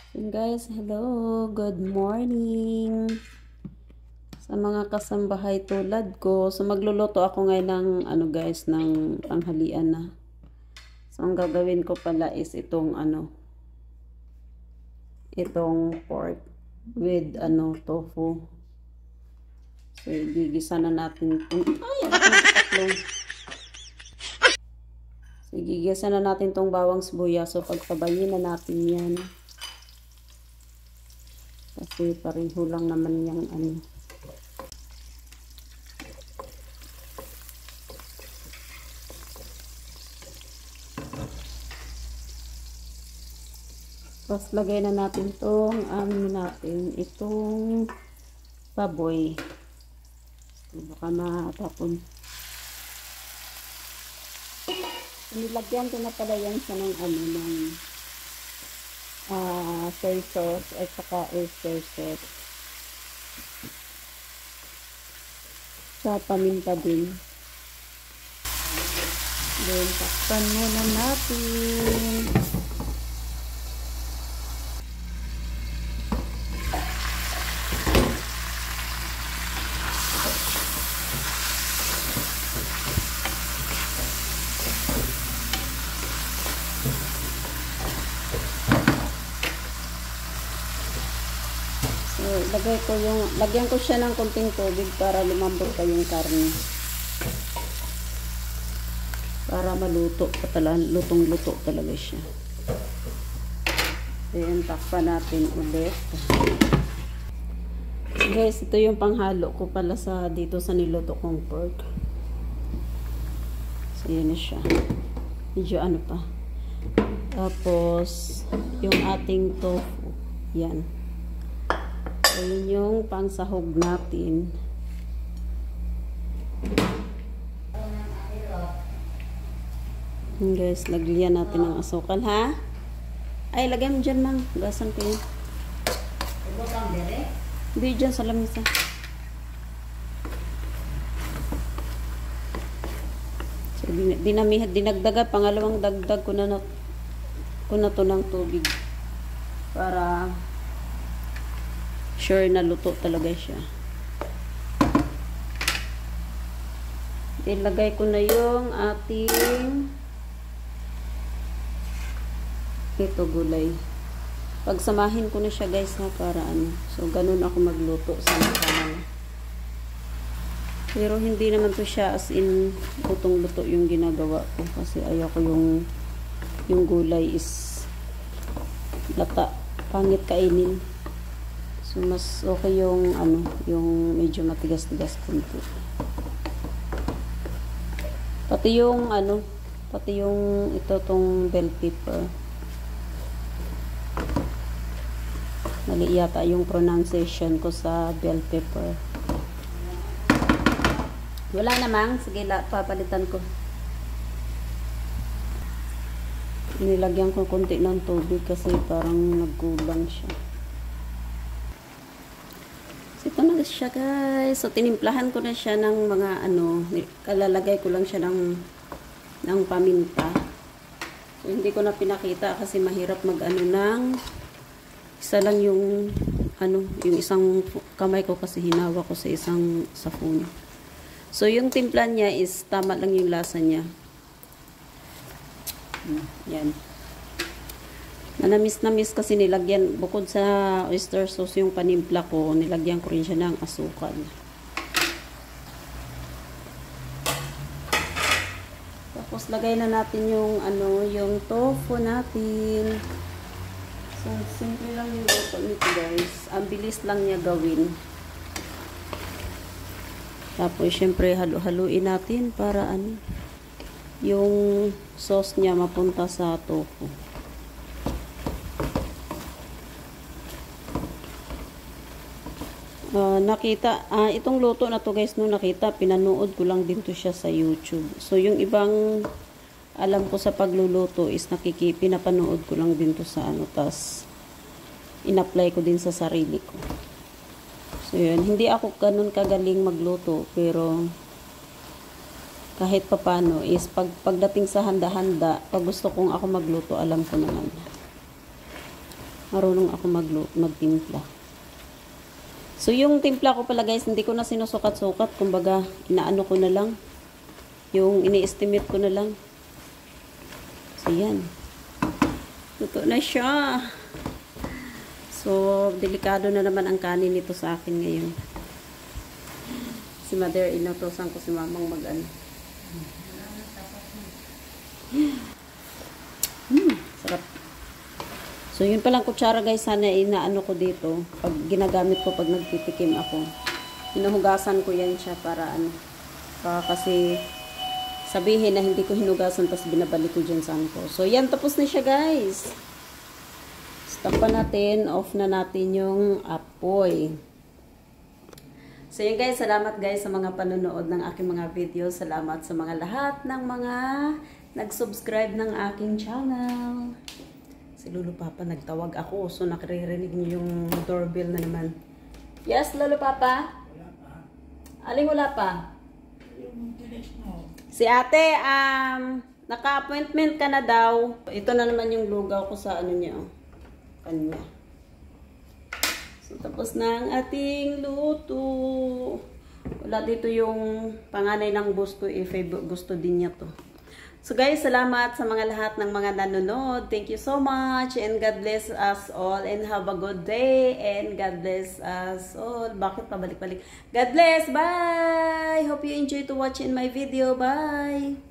So guys, hello, good morning sa mga kasambahay tulad ko. So magluluto ako ngayon ng guys, ng tanghalian na. So ang gagawin ko pala is itong pork with tofu. So igigisa na natin itong So igigisa na natin itong bawang sibuyas. So pagtabayin na natin yan. Kasi pareho lang naman yung Tapos lagay na natin itong itong baboy. Baka matapon. Nilagyan ko na pala yan sa ng soy sauce at saka oyster sauce. Sa paminta din. Then, takpan muna natin. Lagyan ko siya ng konting tubig para lumambot pa yung karne. Para maluto pa talaga, lutong-luto talaga siya. Then, takpan natin ulit. So guys, ito yung panghalo ko pala dito sa niluto kong pork. So, yun na siya. Medyo pa. Tapos, yung ating tofu. Yan. So, yun yung pangsahog natin. Guys, lagyan natin ng asukal, ha? Ay, lagyan mo dyan, ma'am. Gasan ko yun. Hindi dyan sa lamisa. So, dinagdaga. Pangalawang dagdag ko na to ng tubig. Para sure na luto talaga siya. Ilagay ko na yung ating gulay. Pagsamahin ko na siya guys na para So ganun ako magluto sa kanal. Pero hindi naman to siya as in lutong-luto yung ginagawa ko kasi ayoko yung gulay is lata, pangit kainin. So, mas okay yung yung medyo matigas-tigas kunti. Pati yung tong bell pepper. Mali yata yung pronunciation ko sa bell pepper. Wala namang, sige papalitan ko. Nilagyan ko konti ng tubig kasi parang nagkulang siya. Ito na siya guys. So tinimplahan ko na siya ng mga kalalagay ko lang siya ng paminta. So hindi ko na pinakita kasi mahirap ng isa lang yung yung isang kamay ko kasi hinawa ko sa isang sapon. So yung timpla niya is tama lang yung lasa niya. Yan. Manamis kasi nilagyan, bukod sa oyster sauce yung panimpla ko, nilagyan ko rin siya ng asukal. Tapos lagay na natin yung yung tofu natin. So simple lang yung luto nito guys. Ang bilis lang niya gawin. Tapos syempre halu-haluin natin para yung sauce niya mapunta sa tofu. Itong luto na to guys, pinanood ko lang din to siya sa YouTube. So yung ibang alam ko sa pagluluto is pinapanood ko lang din to sa tas in-apply ko din sa sarili ko. So yun, hindi ako ganun kagaling magluto, pero kahit papano is pagdating sa handa-handa, pag gusto kong ako magluto, alam ko naman. marunong ako magtimpla. So, yung timpla ko pala guys, hindi ko na sinusukat-sukat. Kumbaga, inaano ko na lang. Yung ini-estimate ko na lang. So, yan. Luto na siya. So, delikado na naman ang kanin nito sa akin ngayon. Si Mother, inutosan ko si Mamang mag-ano. Sarap. So, yun palang kutsara guys, sana inaano ko dito. Pag ginagamit ko, pag nagtitikim ako. Hinuhugasan ko yan siya para ano. Kasi sabihin na hindi ko hinugasan, tapos binabalik ko dyan sa ano ko. So, yan, tapos na siya guys. Stop pa natin. Off na natin yung apoy. So, yun guys, salamat guys sa mga panonood ng aking mga video. Salamat sa mga lahat ng mga nag-subscribe ng aking channel. Si Lolo Papa nagtawag ako. So, nakaririnig niyo yung doorbell na naman. Yes, Lolo Papa? Wala pa. Aling wala pa? Yung tinex mo. Si ate, naka-appointment ka na daw. Ito na naman yung lugaw ko sa ano niya, oh. Kanya. So, tapos na ang ating luto. Wala dito yung panganay ng gusto, if gusto din niya to. So guys, salamat sa mga lahat ng mga nanonood. Thank you so much and God bless us all and have a good day and God bless us all. Bakit pabalik-balik? God bless. Bye! Hope you enjoy to watch in my video. Bye!